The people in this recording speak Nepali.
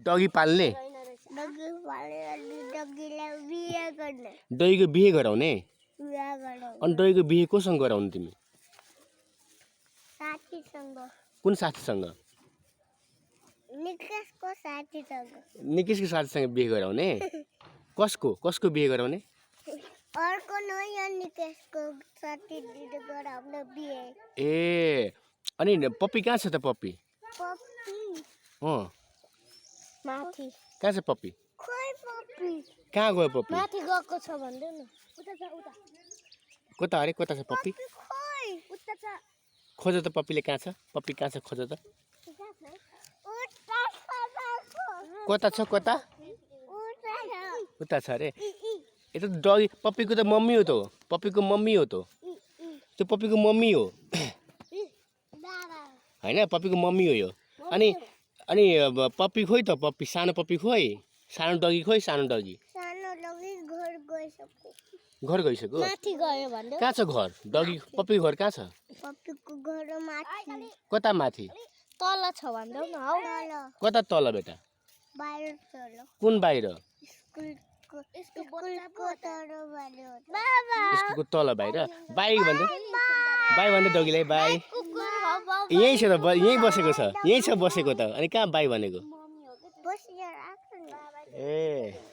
डगी पाल्ने डगी पालेर डगीलाई बिहे गर्ने डगीको बिहे गराउने बिहे गराउने अनि डगीको बिहे कोसँग गराउने तिमी साथीसँग कुन साथीसँग निकेशको साथीसँग निकेशको साथीसँग बिहे गराउने कसको बिहे गराउने अर्को नयाँ निकेशको साथी दिदी गराउने बिहे ए अनि पप्पी कहाँ छ त पप्पी माथि कहाँ छ पप्पी खोइ पप्पी कहाँ गयो पप्पी माथि गएको छ भन्दै न उता छ उता कता अरे कता छ पप्पी खोइ उता छ खोज त पप्पीले कहाँ छ पप्पी कहाँ छ खोज त कता छ कता उता छ अरे यो त डगी पप्पीको त मम्मी हो त पप्पीको मम्मी हो त त्यो पप्पीको मम्मी हो हैन पप्पीको मम्मी हो यो अनि अनि पप्पी खोइ त पप्पी सानो पप्पी खोइ सानो डगी खोइ सानो डगी घर गइसक्यो घर गइसक्यो माथि गयो भन्दै कहाँ छ घर डगी पप्पीको घर कहाँ छ पप्पीको घर माथि कता माथि तल छ भन्दै न हौ कता तल बेटा बाहिर तल कुन बाहिर स्कुलको तल बाहिर बाबा स्कुलको तल बाहिर बाई भन्दै डगीलाई बाई यही छ त यही बसेको छ यही छ बसेको त अनि कहाँ बाई भनेको बसिएर आएको नि ए